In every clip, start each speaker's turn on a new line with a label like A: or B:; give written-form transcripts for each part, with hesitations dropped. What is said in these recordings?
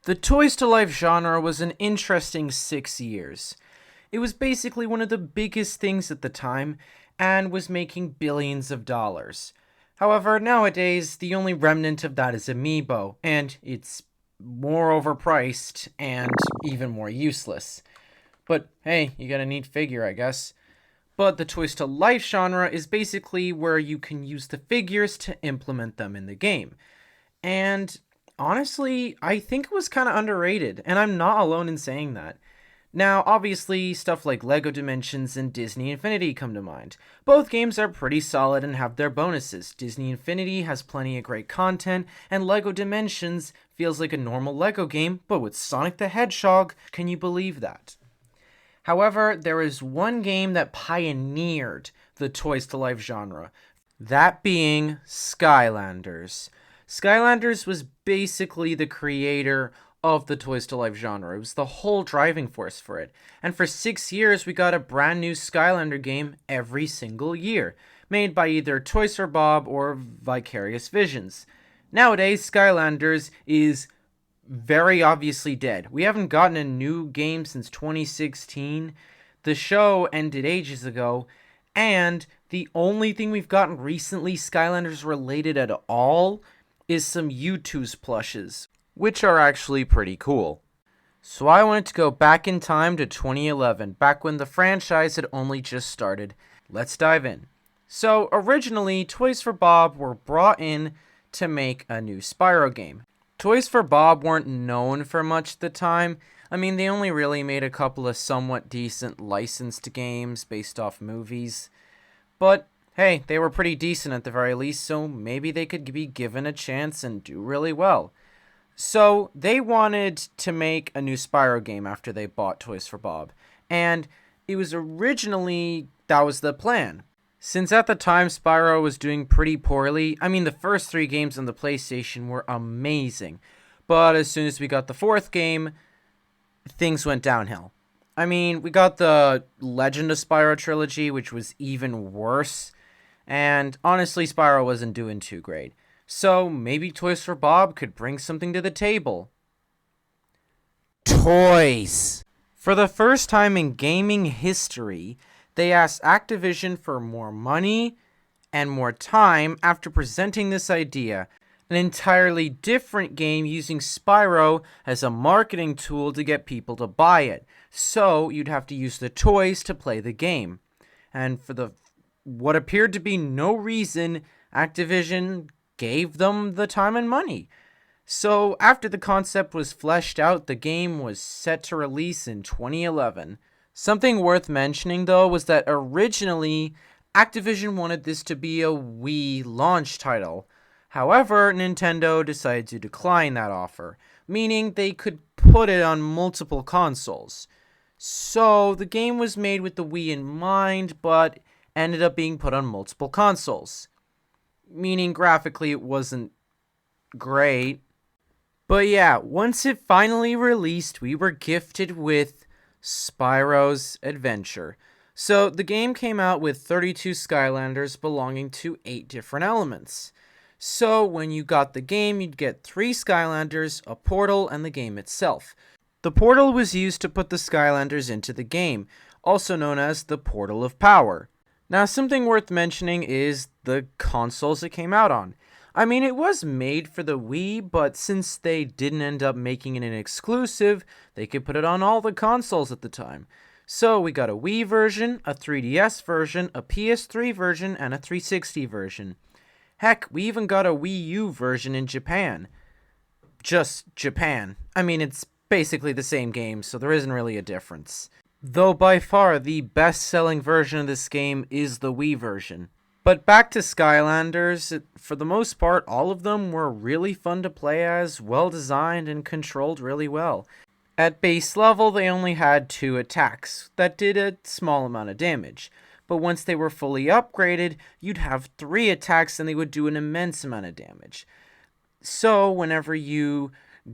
A: The Toys to Life genre was an interesting 6 years. It was basically one of the biggest things at the time and was making billions of dollars. However, nowadays, the only remnant of that is Amiibo, and it's more overpriced and even more useless. But hey, you got a neat figure, I guess. But the Toys to Life genre is basically where you can use the figures to implement them in the game. And honestly, I think it was kind of underrated, and I'm not alone in saying that. Now, obviously, stuff like LEGO Dimensions and Disney Infinity come to mind. Both games are pretty solid and have their bonuses. Disney Infinity has plenty of great content, and LEGO Dimensions feels like a normal LEGO game, but with Sonic the Hedgehog. Can you believe that? However, there is one game that pioneered the Toys to Life genre, that being Skylanders. Skylanders was basically the creator of the Toys to Life genre. It was the whole driving force for it. And for 6 years, we got a brand new Skylander game every single year, made by either Toys for Bob or Vicarious Visions. Nowadays, Skylanders is very obviously dead. We haven't gotten a new game since 2016. The show ended ages ago, and the only thing we've gotten recently Skylanders related at all is some U2's plushes, which are actually pretty cool. So I wanted to go back in time to 2011, back when the franchise had only just started. Let's dive in. So originally, Toys for Bob were brought in to make a new Spyro game. Toys for Bob weren't known for much at the time. I mean, they only really made a couple of somewhat decent licensed games based off movies. But hey, they were pretty decent at the very least, so maybe they could be given a chance and do really well. So they wanted to make a new Spyro game after they bought Toys for Bob. And it was originally, that was the plan. Since at the time Spyro was doing pretty poorly, I mean the first 3 games on the PlayStation were amazing. But as soon as we got the 4th game, things went downhill. I mean, we got the Legend of Spyro trilogy, which was even worse. And honestly, Spyro wasn't doing too great. So maybe Toys for Bob could bring something to the table. Toys! For the first time in gaming history, they asked Activision for more money and more time after presenting this idea. An entirely different game using Spyro as a marketing tool to get people to buy it. So you'd have to use the toys to play the game. And for what appeared to be no reason, Activision gave them the time and money. So after the concept was fleshed out, the game was set to release in 2011. Something worth mentioning, though, was that originally, Activision wanted this to be a Wii launch title. However, Nintendo decided to decline that offer, meaning they could put it on multiple consoles. So, the game was made with the Wii in mind, but ended up being put on multiple consoles. Meaning, graphically, it wasn't great. But yeah, once it finally released, we were gifted with Spyros Adventure. So the game came out with 32 Skylanders belonging to 8 different elements. So when you got the game, you'd get 3 Skylanders, a portal, and the game itself. The portal was used to put the Skylanders into the game, also known as the Portal of Power. Now, something worth mentioning is the consoles it came out on. I mean, it was made for the Wii, but since they didn't end up making it an exclusive, they could put it on all the consoles at the time. So we got a Wii version, a 3DS version, a PS3 version, and a 360 version. Heck, we even got a Wii U version in Japan. Just Japan. I mean, it's basically the same game, so there isn't really a difference. Though by far the best-selling version of this game is the Wii version. But back to Skylanders, for the most part, all of them were really fun to play as, well-designed, and controlled really well. At base level, they only had 2 attacks that did a small amount of damage. But once they were fully upgraded, you'd have 3 attacks and they would do an immense amount of damage. So whenever you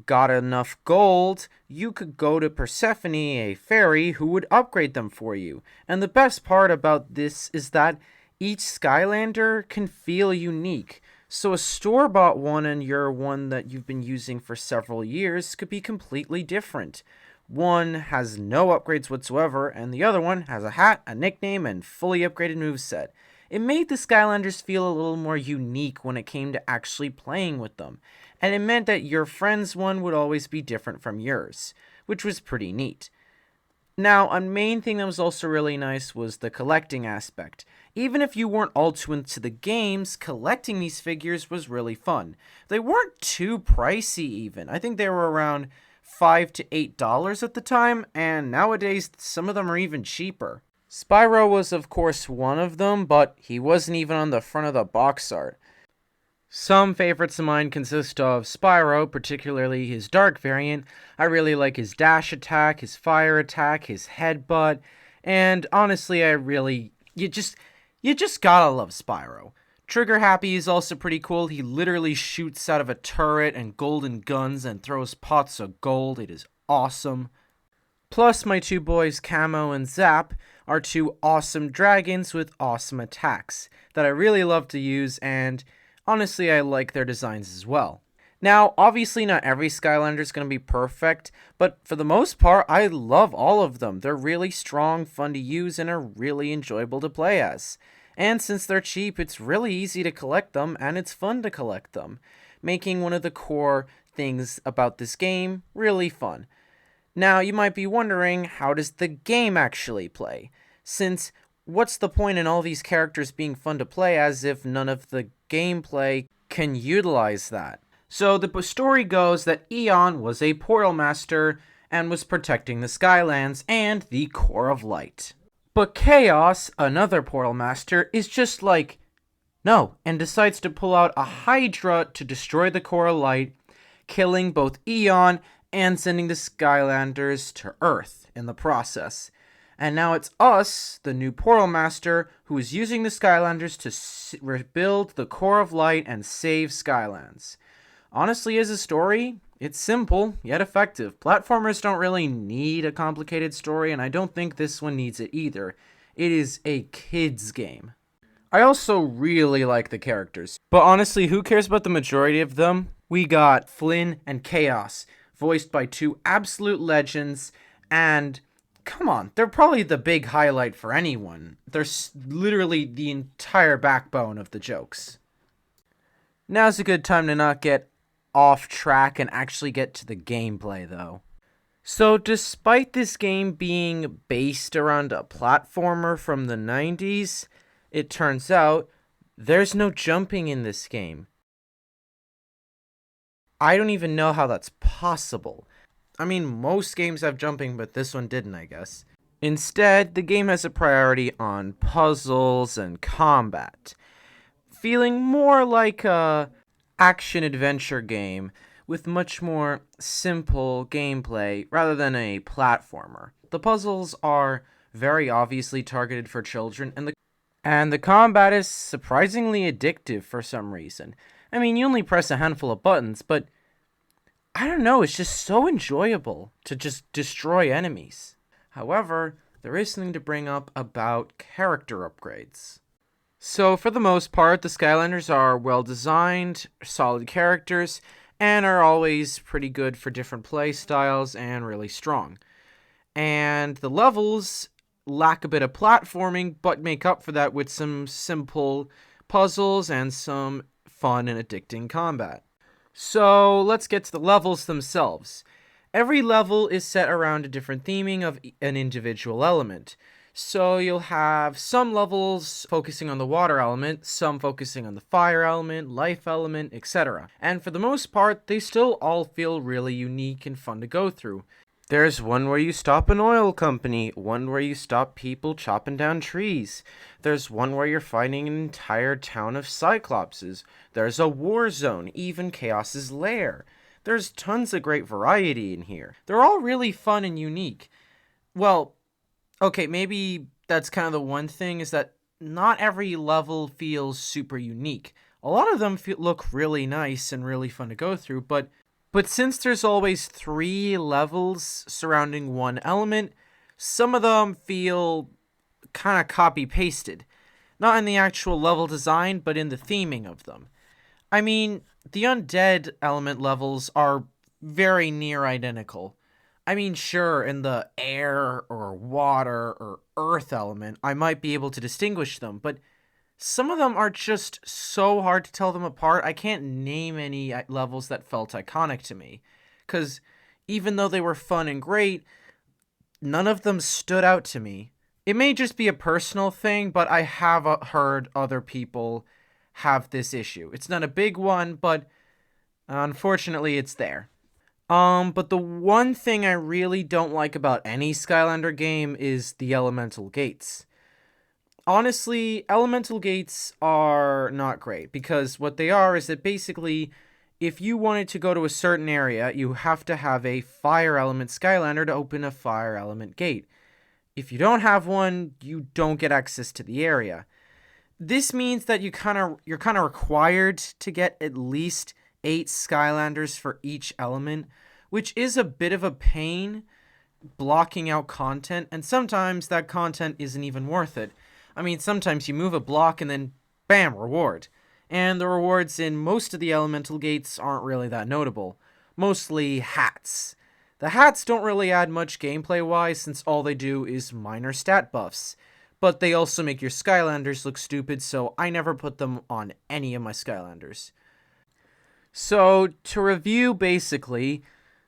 A: got enough gold, you could go to Persephone, a fairy, who would upgrade them for you. And the best part about this is that each Skylander can feel unique. So a store-bought one and your one that you've been using for several years could be completely different. One has no upgrades whatsoever, and the other one has a hat, a nickname, and fully upgraded moveset. It made the Skylanders feel a little more unique when it came to actually playing with them, and it meant that your friend's one would always be different from yours, which was pretty neat. Now, a main thing that was also really nice was the collecting aspect. Even if you weren't all too into the games, collecting these figures was really fun. They weren't too pricey even. I think they were around $5 to $8 at the time, and nowadays some of them are even cheaper. Spyro was of course one of them, but he wasn't even on the front of the box art. Some favorites of mine consist of Spyro, particularly his dark variant. I really like his dash attack, his fire attack, his headbutt, and honestly, you just gotta love Spyro. Trigger Happy is also pretty cool. He literally shoots out of a turret and golden guns and throws pots of gold. It is awesome. Plus, my two boys, Camo and Zap, are two awesome dragons with awesome attacks that I really love to use, and honestly, I like their designs as well. Now, obviously, not every Skylander is going to be perfect, but for the most part, I love all of them. They're really strong, fun to use, and are really enjoyable to play as. And since they're cheap, it's really easy to collect them, and it's fun to collect them, making one of the core things about this game really fun. Now, you might be wondering, how does the game actually play? Since, what's the point in all these characters being fun to play as if none of the gameplay can utilize that? So the story goes that Eon was a portal master and was protecting the Skylands and the Core of Light. But Chaos, another portal master, is just like, no, and decides to pull out a Hydra to destroy the Core of Light, killing both Eon and sending the Skylanders to Earth in the process. And now it's us, the new Portal Master, who is using the Skylanders to rebuild the Core of Light and save Skylands. Honestly, as a story, it's simple, yet effective. Platformers don't really need a complicated story, and I don't think this one needs it either. It is a kid's game. I also really like the characters, but honestly, who cares about the majority of them? We got Flynn and Chaos, voiced by two absolute legends, and come on, they're probably the big highlight for anyone. They're literally the entire backbone of the jokes. Now's a good time to not get off track and actually get to the gameplay, though. So, despite this game being based around a platformer from the 90s, it turns out there's no jumping in this game. I don't even know how that's possible. I mean, most games have jumping, but this one didn't, I guess. Instead, the game has a priority on puzzles and combat, feeling more like a action-adventure game with much more simple gameplay rather than a platformer. The puzzles are very obviously targeted for children, and the combat is surprisingly addictive for some reason. I mean, you only press a handful of buttons, but I don't know, it's just so enjoyable to just destroy enemies. However, there is something to bring up about character upgrades. So, for the most part, the Skylanders are well-designed, solid characters, and are always pretty good for different play styles and really strong. And the levels lack a bit of platforming, but make up for that with some simple puzzles and some fun and addicting combat. So, let's get to the levels themselves. Every level is set around a different theming of an individual element. So you'll have some levels focusing on the water element, some focusing on the fire element, life element, etc. And for the most part, they still all feel really unique and fun to go through. There's one where you stop an oil company, one where you stop people chopping down trees. There's one where you're fighting an entire town of Cyclopses. There's a war zone, even Chaos's lair. There's tons of great variety in here. They're all really fun and unique. Well, okay, maybe that's kind of the one thing, is that not every level feels super unique. A lot of them look really nice and really fun to go through, but since there's always 3 levels surrounding one element, some of them feel kind of copy-pasted. Not in the actual level design, but in the theming of them. I mean, the undead element levels are very near identical. I mean, sure, in the air or water or earth element, I might be able to distinguish them, but some of them are just so hard to tell them apart. I can't name any levels that felt iconic to me. Because even though they were fun and great, none of them stood out to me. It may just be a personal thing, but I have heard other people have this issue. It's not a big one, but unfortunately it's there. But the one thing I really don't like about any Skylander game is the elemental gates. Honestly, elemental gates are not great because what they are is that basically if you wanted to go to a certain area, you have to have a fire element Skylander to open a fire element gate. If you don't have one, you don't get access to the area. This means that you're kind of required to get at least 8 Skylanders for each element, which is a bit of a pain blocking out content, and sometimes that content isn't even worth it. I mean, sometimes you move a block and then bam, reward. And the rewards in most of the elemental gates aren't really that notable. Mostly hats. The hats don't really add much gameplay wise since all they do is minor stat buffs. But they also make your Skylanders look stupid, so I never put them on any of my Skylanders. So, to review basically,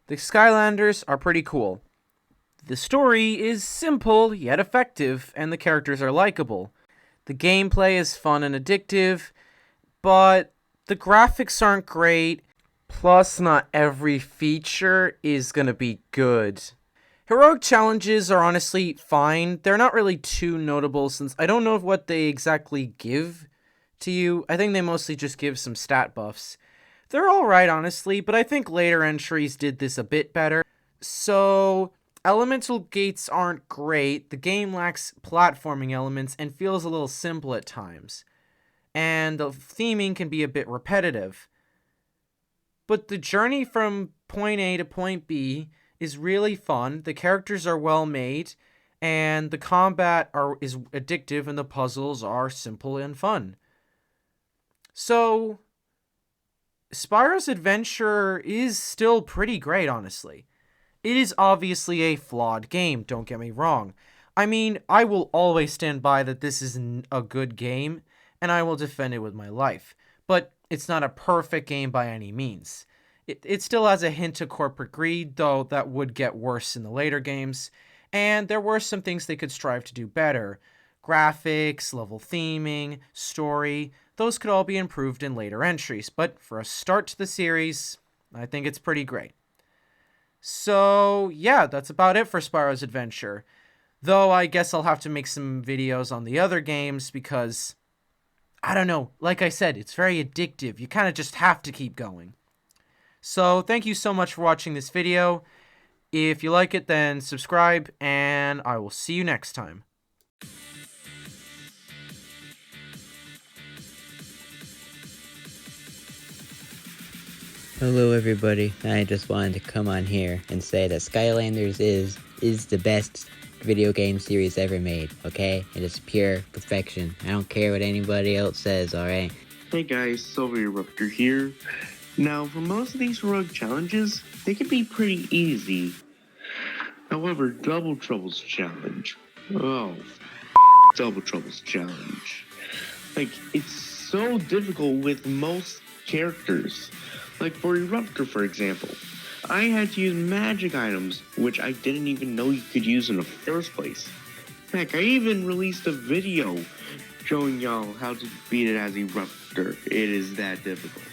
A: the Skylanders are pretty cool. The story is simple yet effective, and the characters are likable. The gameplay is fun and addictive, but the graphics aren't great, plus not every feature is gonna be good. Heroic challenges are honestly fine. They're not really too notable since I don't know what they exactly give to you. I think they mostly just give some stat buffs. They're alright honestly, but I think later entries did this a bit better. So, elemental gates aren't great. The game lacks platforming elements and feels a little simple at times. And the theming can be a bit repetitive. But the journey from point A to point B is really fun. The characters are well made, and the combat is addictive, and the puzzles are simple and fun. So, Spyros Adventure is still pretty great, honestly. It is obviously a flawed game, don't get me wrong. I mean, I will always stand by that this is a good game, and I will defend it with my life. But it's not a perfect game by any means. It still has a hint of corporate greed, though that would get worse in the later games, and there were some things they could strive to do better. Graphics, level theming, story, those could all be improved in later entries, but for a start to the series, I think it's pretty great. So, yeah, that's about it for Spyro's Adventure. Though I guess I'll have to make some videos on the other games because, I don't know, like I said, it's very addictive. You kind of just have to keep going. So, thank you so much for watching this video. If you like it, then subscribe, and I will see you next time.
B: Hello everybody, I just wanted to come on here and say that Skylanders is the best video game series ever made, okay? It is pure perfection. I don't care what anybody else says, alright?
C: Hey guys, Silver Eruptor here. Now, for most of these heroic challenges, they can be pretty easy. However, Double Trouble's challenge. Double Trouble's challenge. Like, it's so difficult with most characters. Like for Eruptor, for example. I had to use magic items, which I didn't even know you could use in the first place. Heck, I even released a video showing y'all how to beat it as Eruptor. It is that difficult.